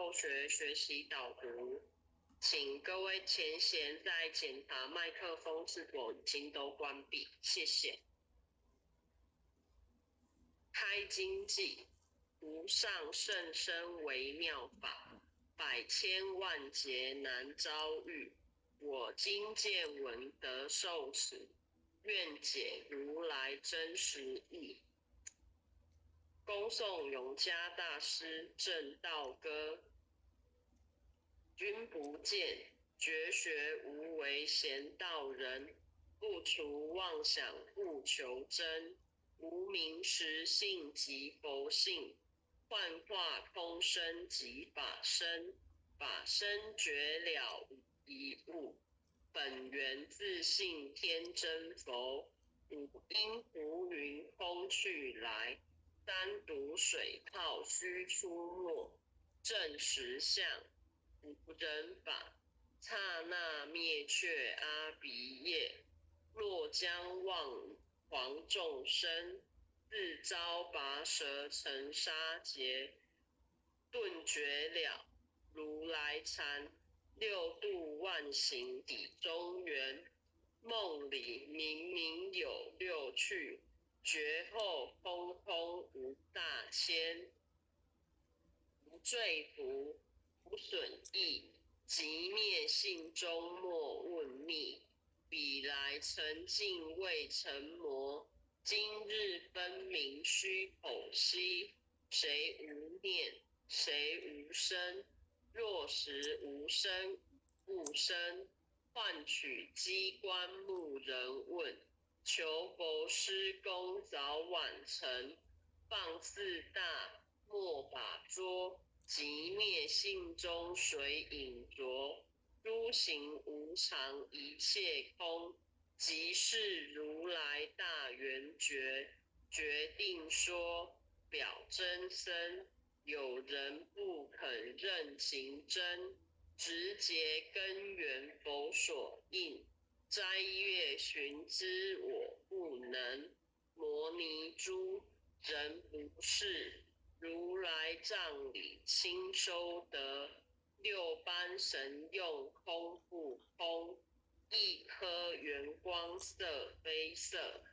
后学学习导读，请各位前贤在检查麦克风是否已经都关闭，谢谢。开经记，无上甚深微妙法，百千万劫难遭遇。我今见闻得受持，愿解如来真实义。恭送永嘉大师正道歌。君不见，绝学无为贤道人，不除妄想不求真，无名实性即佛性，幻化空身即法身，法身绝了无一物，本源自性天真佛，五音浮云空去来，三毒水泡须出没，正实相无人法，刹那灭却阿鼻业。若将妄狂众生，自招拔舌成杀劫，顿绝了如来禅，六度万行抵中原。梦里明明有六趣，觉后空空无大千。无罪福，无损益，即灭性中莫问觅。彼来曾尽未成魔，今日分明虚口息。谁无念，谁无生？若实无生，无生，换取机关木人问。求佛施功早晚成，放肆大莫把捉，即灭性中水影浊。诸行无常，一切空，即是如来大圆觉。决定说表真僧，有人不肯认情真，直截根源佛所应。斋月寻知我不能，摩尼珠人不是。如来藏里亲收得，六般神用空不空，一颗圆光色非色。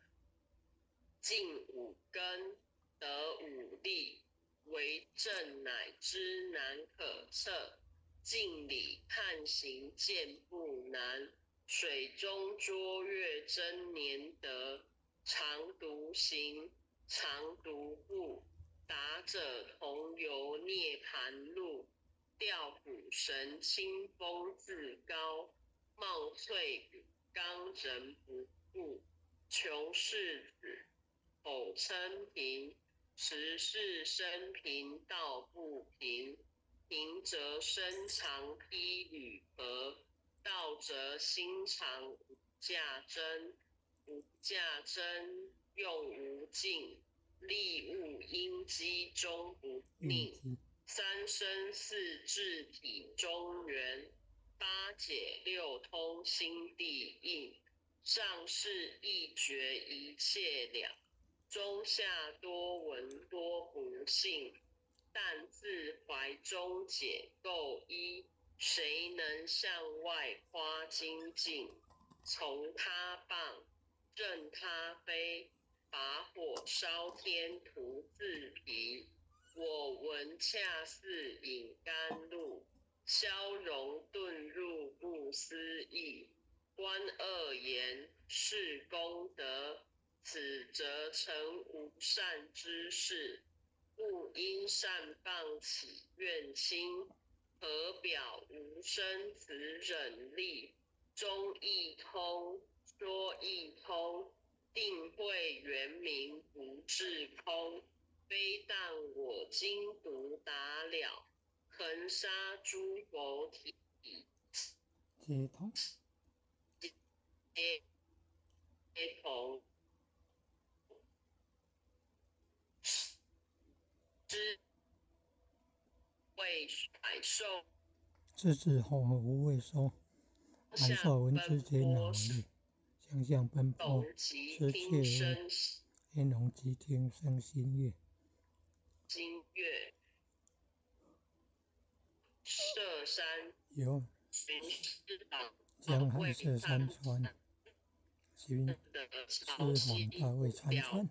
尽五根，得五力，为正乃知难可测。镜里看行见不难，水中捉月真年得。常独行，常独步，达者同游涅盘路。调虎神清风自高，貌翠羽刚人不顾。穷世子，口称平，实是生平道不平。平则身长披履合，道则心长无价真。无价真，用无尽，利物因机终不宁。三生四智体中原，八解六通心地应。上士一觉一切了，中下多闻多不信。但自怀中解构一，谁能向外夸精进？从他棒，任他飞，把火烧天徒自疲。我闻恰似饮甘露，消融遁入不思议。观恶言，是功德，此则成无善之事。不因善谤起怨亲，何表无生慈忍力？中亦通，说亦通，定慧圆明不至空。非但我今独达了，恒沙诸佛体皆通。皆同。知为百兽，自治后无畏收，满少闻之皆恼力，相向奔波，失切无焉容即听生心悦。心悦，涉山有巡视党江海涉山川，寻的师潮汐访大卫参了川，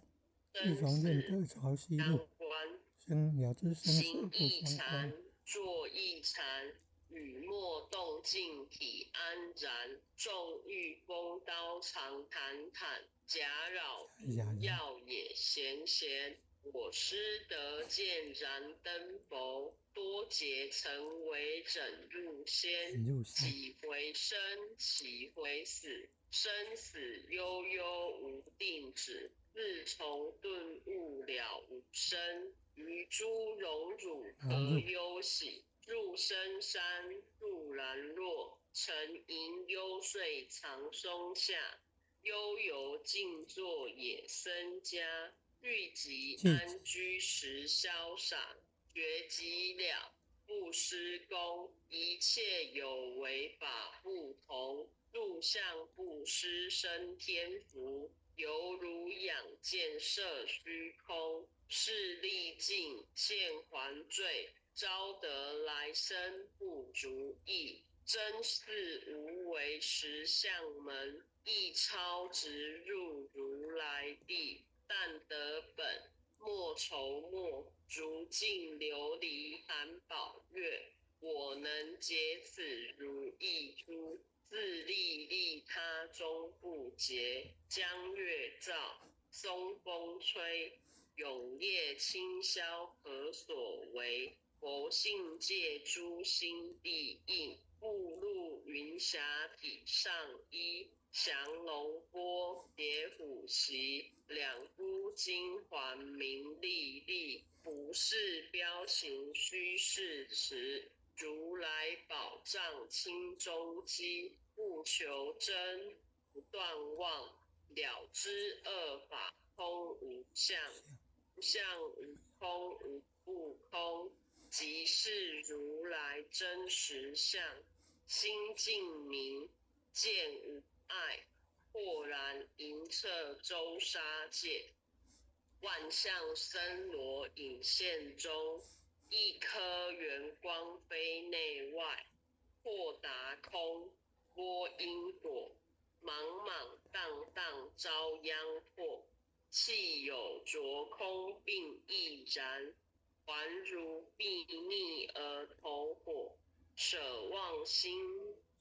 一种任得潮汐路，相关。生了知生死行不一相关。禅，坐一禅，雨墨动静体安然。纵欲风刀长坦坦，假扰毒药也闲闲。我师得见燃灯佛，多劫曾为枕入仙。几回生，几回死，生死悠悠无定止。自从顿悟了无生，于诸荣辱何忧喜？入深山，入兰若，沉吟幽邃藏松下。悠游静坐也僧家，欲即安居时潇洒。觉即了，不施功，一切有为法不同。入相不施生天福，犹如仰见摄虚空。势力尽，现还罪，招得来生不足意。真似无为实相门，一超直入如来地。但得本，莫愁末，逐尽琉璃含宝月。我能解此如意珠，自利利他终不竭。江月照，松风吹，永夜清宵何所为？佛性界诸心地应，步入云霞体上衣。降龙波，叠虎旗，两孤金环名历历。不是标行虚是实，如来宝藏清中基。不求真，不断妄，了知二法空无相。无相无空，无不空，即是如来真实相。心净明，见无碍，豁然盈彻周沙界。万象森罗隐现中，一颗圆光非内外。豁达空，播因果，茫茫荡荡遭殃祸。气有着空并亦然，还如睥睨而投火。舍妄心，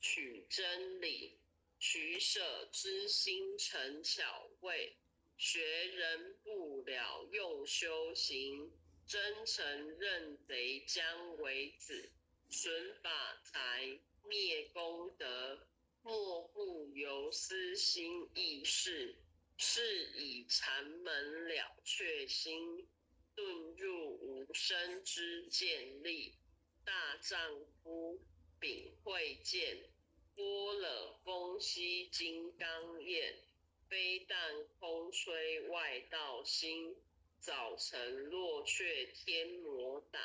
取真理，取舍之心成巧慧。学人不了用修行，真诚认贼将为子。损法财，灭功德，莫不由私心意识。是以禅门了却心，遁入无生之见力。大丈夫秉慧见，般若风息金刚焰。非但空吹外道心，早晨落却天魔胆。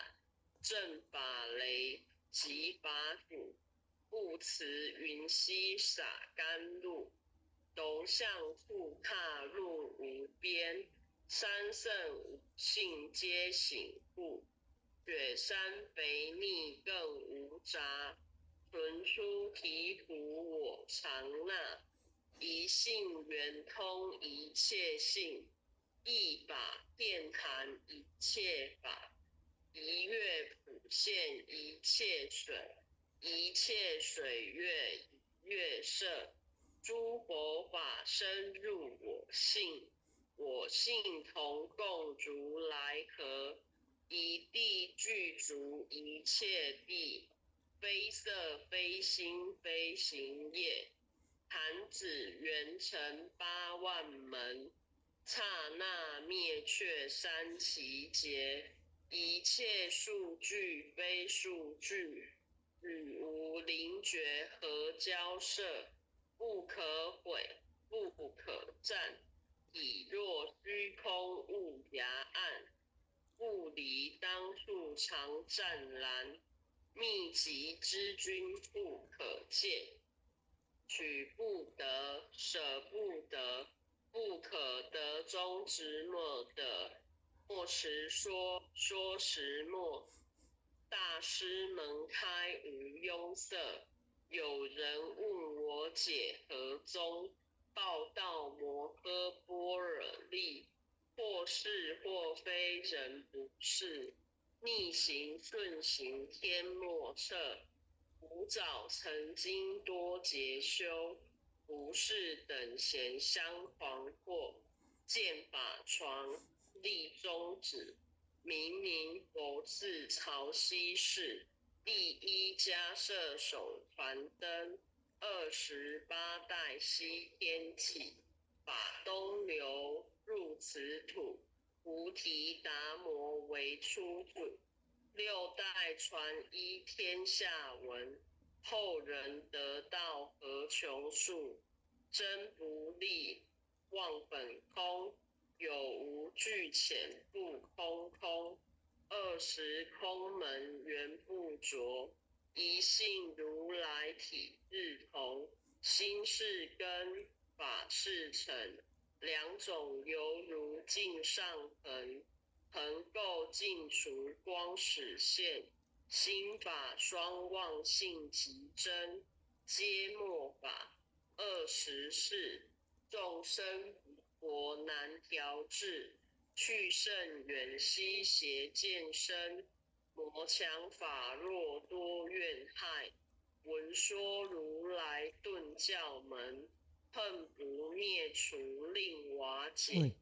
正法雷，即法主，不辞云溪洒甘露。斗向处踏入无边，三圣五性皆醒悟。雪山肥腻更无杂，纯出醍醐我常纳。一性圆通一切性，一法遍含一切法。一月普现一切水，一切水月一月色。诸佛法深入我性，我性同共如来河。一地具足一切地，非色非心非行业。弹指圆成八万门，刹那灭却三奇劫。一切数据非数据，语无灵觉何交涉。不可毁，不可占，体若虚空物崖岸。不离当处常湛然，秘籍之君不可见。取不得，舍不得，不可得中执莫得。莫实说，说实莫。大师门开无忧色，有人问我解何宗？报道摩诃般若力，或是或非人不是，逆行顺行天莫测。古早曾经多劫修，不是等闲相惶惑。见法床立宗旨，明明佛寺潮汐室。第一家舍手传灯，28代西天起，把东流入此土，菩提达摩为出土。6代传依天下闻，后人得道何穷数。真不立，忘本空，有无俱浅不空空。20空门缘不着，一性如来体日同。心是根，法是尘，两种犹如镜上痕。横垢尽除光始现，心法双忘性即真，皆末法。20是，众生佛难调制，去甚远兮邪见身。魔强法弱多怨害，闻说如来顿教门，恨不灭除令瓦解。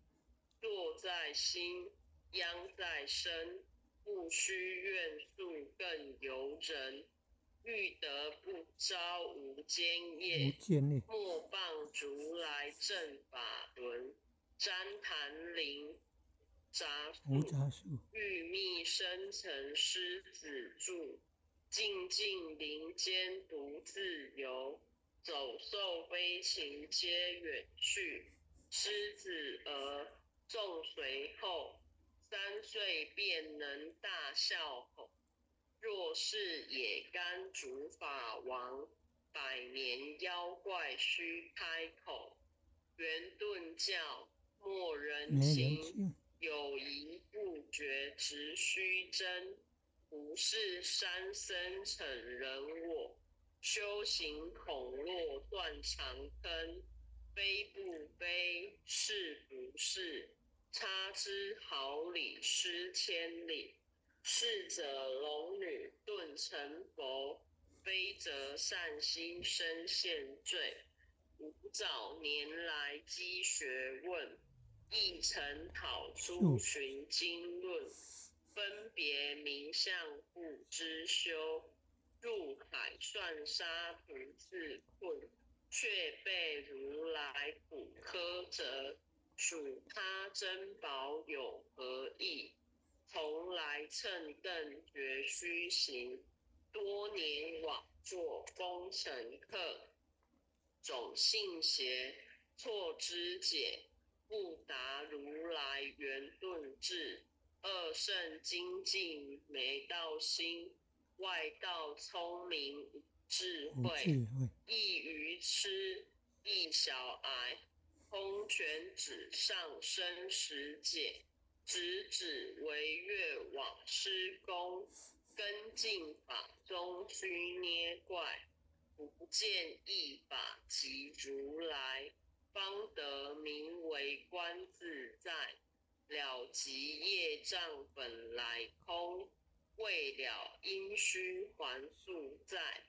若在心，殃在身，不须怨诉更尤人。欲得不招无间业，莫谤如来正法轮。旃檀林杂树，欲觅生层狮子住。静静林间独自游，走兽飞禽皆远去。狮子儿纵随后，3岁便能大笑吼。若是野干主法王，100年妖怪须开口。圆顿教莫人情，有疑不决直须真。不是山僧逞人我，修行恐落断肠坑。非不非，是不是，差之毫厘失千里。是者龙女顿成佛，非则善心生现罪。吾早年来积学问，亦曾讨出寻经论。分别名相不知修，入海算沙不自困。却被如来普苛责，属他珍宝有何益？从来乘凳绝须行，多年枉作风尘客。总信邪，错知解，不达如来圆顿智。二圣精进没道心，外道聪明无智慧。亦愚痴，亦小癌，空拳指上生实解。直为越往施功，跟进法中须捏怪。不见一法即如来，方得名为观自在。了即业障本来空，未了因须还宿在。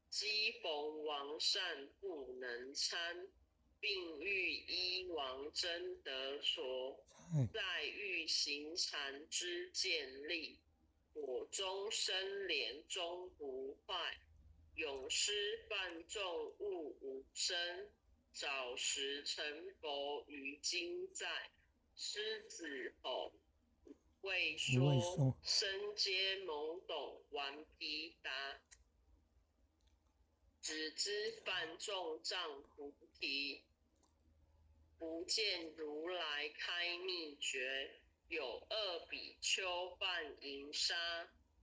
机逢王善不能参，并欲依王真得所。再欲行禅之见力，果中生莲终不坏。永失犯众悟无生，早时成佛于今在。狮子吼，未说，身皆懵懂顽皮达。只知犯众障菩提，不见如来开秘诀。有2比丘扮银纱，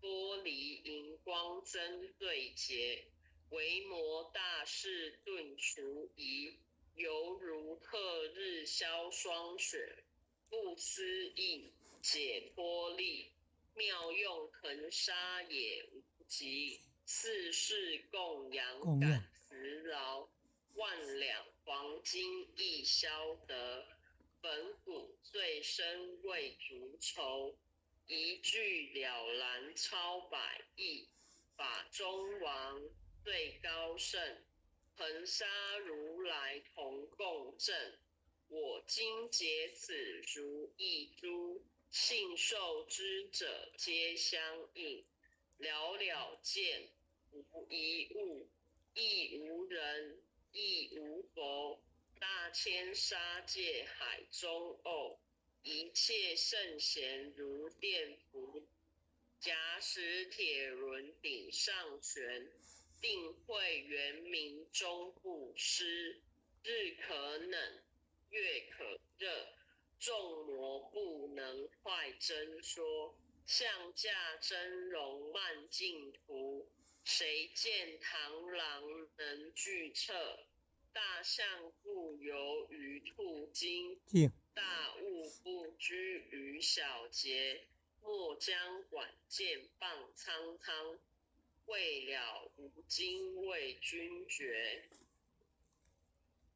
玻璃银光增对洁。维摩大士顿除疑，犹如克日消霜雪。不思议解脱力，妙用恒沙也无极，四世供养供养感辞劳，万两黄金亦消得，本古最深未足酬，一句了然超百亿，法中王最高圣，恒沙如来同共振，我今解此如一珠，信受之者皆相应，了了见，无一物，亦无人，亦无佛，大千沙界海中偶，一切圣贤如电伏，假使铁轮顶上悬，定慧圆明终不失，日可冷，月可热，众魔不能坏真说，象驾真容漫净土，谁见螳螂能拒彻，大象不游于兔经，大物不居于小节，莫将管见谤苍苍，未了无今为君绝。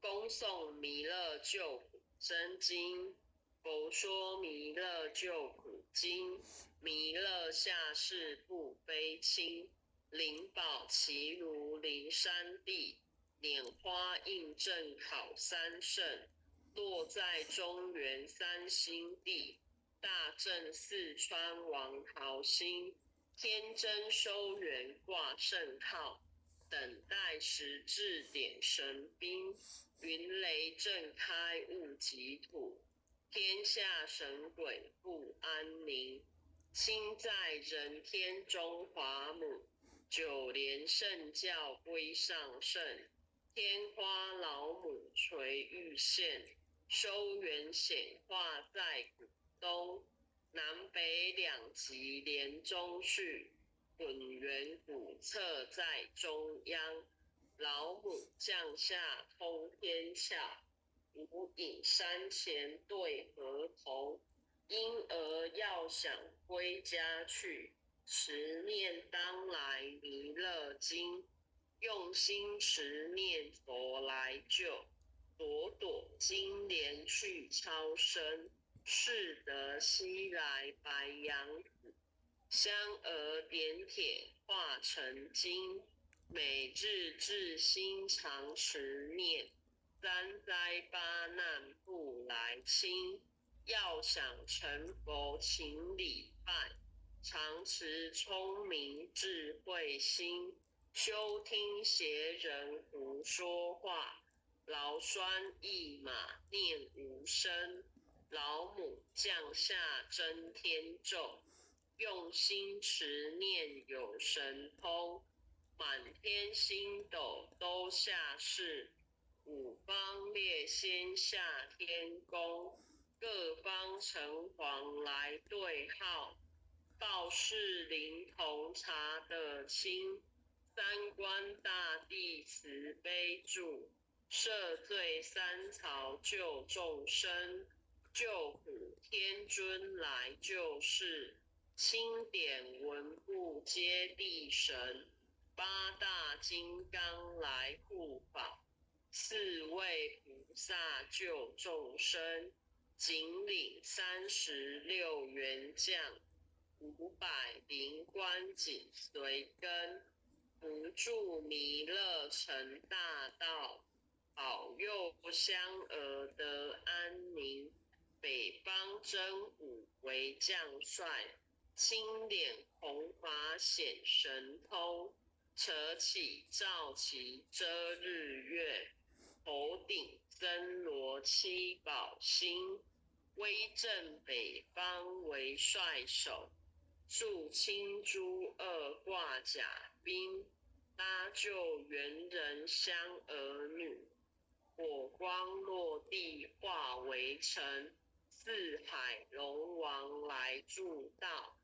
恭诵弥勒救苦真经。佛说弥勒救苦经，弥勒下世不悲亲，灵宝齐如灵山地，拈花印证考三圣，落在中原三星地，大正四川王桃心，天真收元挂圣号，等待时至点神兵，云雷震开物极土，天下神鬼不安宁，亲在人天中华母，九莲圣教归上圣，天花老母垂玉线，收元显化在古东，南北两极连中续，滚圆古册在中央，老母降下通天下，无影山前对河童，婴儿要想归家去，持念当来弥勒经，用心持念佛来救，朵朵金莲去超生，是得西来白羊子，香儿点铁化成金，每日至心常持念，三灾八难不来侵，要想成佛请礼拜，常持聪明智慧心，休听邪人胡说话，劳酸一马念无声，老母降下真天咒，用心持念有神通，满天星斗都下世，五方列仙下天宫，各方城隍来对号，报事灵童查得清，三官大帝慈悲助，赦罪三曹救众生，救苦天尊来救世，钦点文部接地神，八大金刚来护法，四位菩萨救众生，仅领36员将，500灵官紧随跟，扶助弥勒成大道，保佑香儿得安宁。北方真武为将帅，青脸红发显神通，扯起罩旗遮日月，头顶森罗七宝星，威震北方为帅首，驻青珠二挂甲兵，搭救猿人香儿女，火光落地化为尘，四海龙王来助道，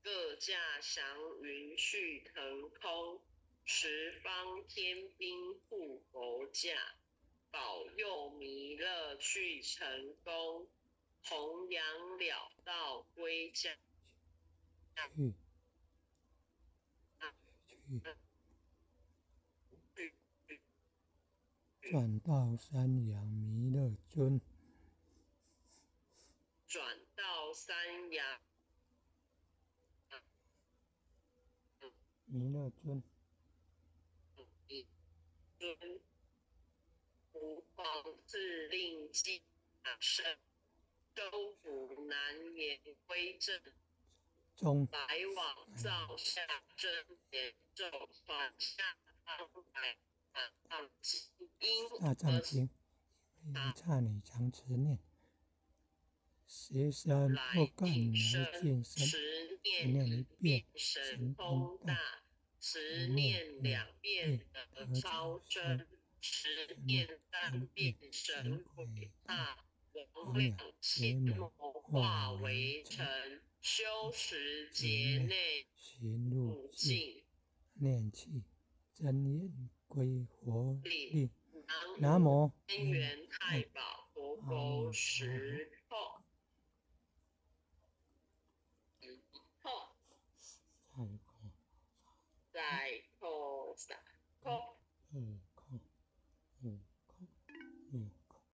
各驾祥云去腾空，十方天兵护佛驾，保佑弥勒去成功，弘扬了道归家。去转到山阳弥勒尊，转到山阳弥勒尊，尊吾皇敕令记圣，州府南延归正，中来往造下真言咒，传下方来藏经，因大藏经，因为刹你常持念，邪神不干来近身，十念念一遍神神通通大，大，十念两遍得得超超真，十念三遍神鬼大，王两千魔化为尘，修十劫内行入境，境。念气真言归佛力。南无南无天元太保佛阿弥陀时。佛。